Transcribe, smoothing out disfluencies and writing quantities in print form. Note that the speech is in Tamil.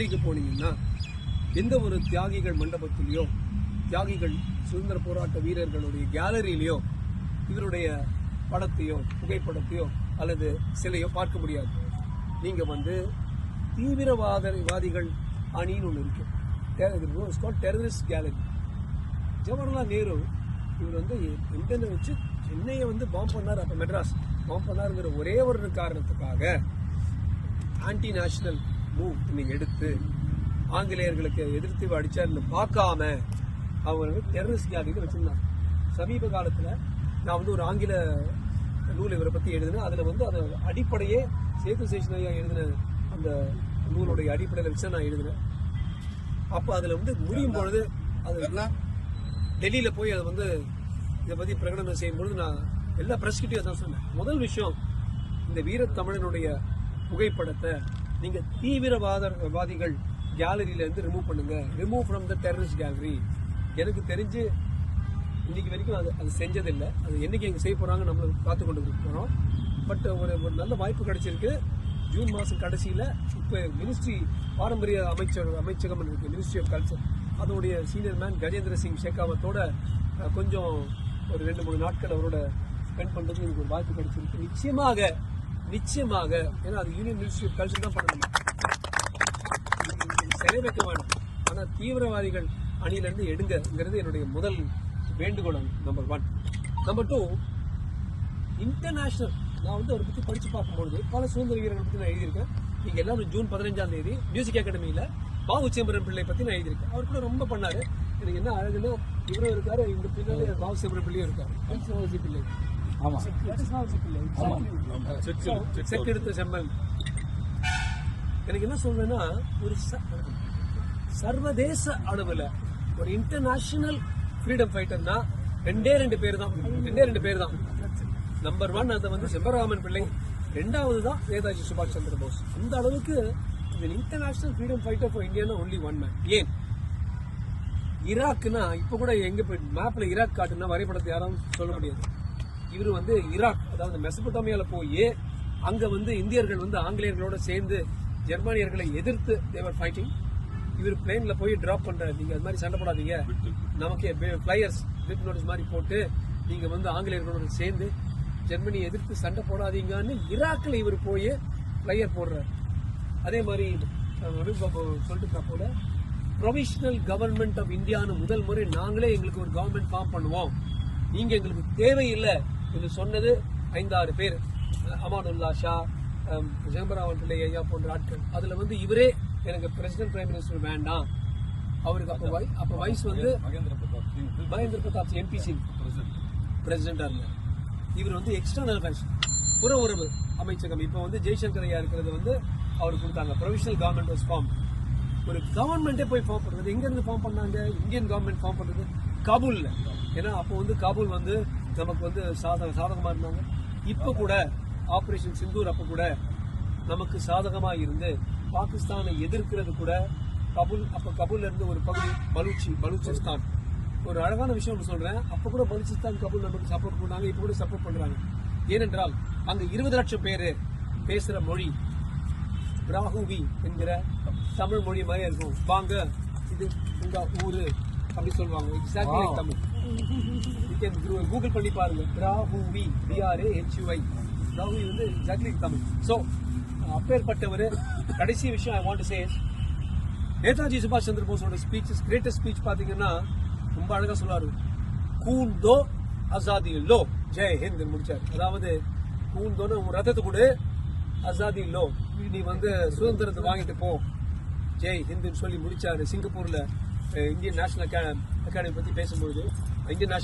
டெல்லிக்கு போனீங்கன்னா எந்த ஒரு தியாகிகள் மண்டபத்திலேயோ தியாகிகள் சுதந்திர போராட்ட வீரர்களுடைய கேலரியிலையோ இவருடைய படத்தையோ புகைப்படத்தையோ அல்லது சிலையோ பார்க்க முடியாது. நீங்க வந்து தீவிரவாதிகள் அணின்னு ஒன்று இருக்கு, டெரரிஸ்ட் கேலரி. ஜவஹர்லால் நேரு இவர் வந்து இந்தியனை வச்சு சென்னையை வந்து பாம்பு பண்ணார், அப்போ மெட்ராஸ் பாம்பு பண்ணாருங்கிற ஒரே ஒரு காரணத்துக்காக ஆன்டி நேஷனல் மூவ் இன்னைக்கு எடுத்து ஆங்கிலேயர்களுக்கு எதிர்த்து அடிச்சாருன்னு பார்க்காம அவங்க வந்து டெரரிஸ்ட் கேலரியில் வச்சிருந்தாங்க. சமீப காலத்தில் நான் வந்து ஒரு ஆங்கில நூல் இவரை பற்றி எழுதினேன். அதில் வந்து அந்த அடிப்படையே சேது சேஷனையா எழுதின அந்த நூலுடைய அடிப்படையில் வச்சு நான் எழுதினேன். அப்போ அதில் வந்து முடியும் பொழுது அது டெல்லியில் போய் அதை வந்து இதை பற்றி பிரகடனம் செய்யும்பொழுது நான் எல்லா பிரஸ்கிட்டையும் தான் சொன்னேன். முதல் விஷயம், இந்த வீரத்தமிழனுடைய புகைப்படத்தை நீங்கள் தீவிரவாதிகள் கேலரியிலேருந்து ரிமூவ் பண்ணுங்க, remove from the terrorist gallery. எனக்கு தெரிஞ்சு இன்னைக்கு வரைக்கும் அது செஞ்சதில்லை. அது என்னைக்கு எங்கே செய்ய போகிறாங்க நம்மளை பார்த்து கொண்டு போகிறோம். பட் ஒரு நல்ல வாய்ப்பு கிடைச்சிருக்கு. ஜூன் மாதம் கடைசியில் இப்போ மினிஸ்ட்ரி பாரம்பரிய அமைச்சகம் இருக்கு, மினிஸ்ட்ரி ஆஃப் கல்ச்சர், அதோடைய சீனியர் மேன் கஜேந்திர சிங் ஷெகாவத்தோட கொஞ்சம் ஒரு 2-3 நாட்கள் அவரோட ஸ்பெண்ட் பண்ணுறதுக்கு எனக்கு ஒரு வாய்ப்பு கிடைச்சிருக்கு. நிச்சயமாக ஏன்னா அது யூனியன் மினிஸ்ட்ரி ஆஃப் கல்ச்சர் தான் பண்ணணும், சிலை வைக்க வேணும். ஆனால் தீவிரவாதிகள் அணியிலேருந்து எடுங்கிறது என்னுடைய முதல் வேண்டுகோள். நம்பர் 1. Number 2, international. நான் வந்து அவரை பற்றி படித்து பார்க்கும்பொழுது பல சுதந்திர வீரர்களை பற்றி நான் எழுதியிருக்கேன். நீங்கள் எல்லாரும் ஜூன் 15ஆம் தேதி மியூசிக் அகாடமியில் பாவு சிதம்பரம் பிள்ளை பற்றி நான் எழுதியிருக்கேன். அவர் கூட ரொம்ப பண்ணார். எனக்கு என்ன அழகுன்னா இவரும் இருக்காரு, இந்த பின்னாலே பாவு சிதம்பரம் பிள்ளையும் இருக்காரு. பிள்ளை செக்கெடுத்த செம்மல். எனக்கு என்ன சொல்றேன்னா, ஒரு சர்வதேச அளவில் ஒரு இன்டர்நேஷனல் ஃப்ரீடம் ஃபைட்டர்னா ரெண்டு பேர் தான். நம்பர் 1 அதை வந்து செம்பராமன் பிள்ளை, 2வது தான் நேதாஜி சுபாஷ் சந்திர போஸ். அந்த அளவுக்கு international freedom fighter for India only 1 man. ஏன் ஈராக்னா இப்ப கூட எங்க போய் மேப்ல ஈராக் காட்டுனா வரைபடத்தை யாரும் சொல்ல முடியாது. இவர் வந்து ஈராக், அதாவது மெசபடோமியால போய் அங்க வந்து இந்தியர்கள் வந்து ஆங்கிலேயர்களோட சேர்ந்து ஜெர்மானியர்களை எதிர்த்து தேவர் ஃபைட்டிங். இவர் பிளேன்ல போய் டிராப் பண்றாரு, நீங்க அது மாதிரி சண்டை போடாதீங்க, நமக்கு பிளையர்ஸ் பிட் நோட்டீஸ் மாதிரி போட்டு நீங்க வந்து ஆங்கிலேயர்களோட சேர்ந்து ஜெர்மனியை எதிர்த்து சண்டை போடாதீங்கன்னு ஈராக்ல இவர் போய் பிளையர் போடுறாரு. அதே மாதிரி சொல்லிட்டு போல ப்ரொவிஷனல் கவர்மெண்ட் ஆஃப் இந்தியான்னு முதல் முறை நாங்களே எங்களுக்கு ஒரு கவர்மெண்ட் ஃபார்ம் பண்ணுவோம், நீங்க எங்களுக்கு தேவையில்லை என்று சொன்னது 5-6 பேர். அமானுல்லா ஷா, ஜெம்பராவன் பிள்ளை ஐயா போன்ற ஆட்கள். அதுல வந்து இவரே எனக்கு பிரசிடென்ட் பிரைம் மினிஸ்டர் வேண்டாம், அவருக்கு அப்ப வயசு வந்து மகேந்திர பிரதாப் எம்பி சிங் பிரசிடென்டா இருந்தார். இவர் வந்து எக்ஸ்டர்னல் அஃபேர்ஸ் புற உறவு அமைச்சகம் இப்ப வந்து ஜெய்சங்கர் ஐயா இருக்கிறது வந்து அவர் கொடுத்தாங்க. Provisional government was form. ஒரு கவர்மெண்டே போய் ஃபார்ம் பண்றது, எங்க இருந்து ஃபார்ம் பண்ணாங்க? இந்தியன் கவர்மெண்ட் ஃபார்ம் பண்றது காபூல்ல. ஏன்னா அப்போ வந்து காபூல் வந்து நமக்கு வந்து சாதகமா இருந்தாங்க. இப்ப கூட ஆபரேஷன் சிந்தூர் அப்ப கூட நமக்கு சாதகமா இருந்து பாகிஸ்தானை எதிர்க்கிறது கூட கபூல்ல இருந்து ஒரு பகுதி பலூச்சிஸ்தான். ஒரு அழகான விஷயம் சொல்றேன், அப்ப கூட பலூச்சிஸ்தான் கபூல் நமக்கு சப்போர்ட் பண்ணாங்க, இப்ப கூட சப்போர்ட் பண்றாங்க. ஏனென்றால் அங்க 20 லட்சம் பேரு பேசுற மொழி பிராஹுவி என்கிற தமிழ் மொழி மாதிரி இருக்கும். வாங்க இது உங்க ஊரு அப்படி சொல்லுவாங்க. எக்ஸாக்ட்லி தமிழ். கூகுள் பண்ணி பாருங்க, பிராஹுவி, BRAHUI, பிராஹுவி வந்து எக்ஸாக்ட்லி தமிழ். ஸோ அப்பேற்பட்டவர். கடைசி விஷயம் I want to say, Netaji சுபாஷ் சந்திர போஸோட ஸ்பீச்சஸ், கிரேட்டஸ்ட் ஸ்பீச் பாத்தீங்கன்னா ரொம்ப அழகா சொல்லுவாரு. கூன் தோ ஆசாதி லோ, ஜெய் ஹிந்த் முடிச்சாரு. அதாவது கூன் தோன்னு உங்க ரத்தத்தை கொடு, ஆசாதி லோ, நீ வந்து சுதந்திரத்தை வாங்கிட்டு போ, ஜெய் ஹிந்த்னு சொல்லி முடிச்சாரு. சிங்கப்பூர்ல இந்தியன் நேஷனல் அகாடமி பத்தி பேசும்போது இந்தியன்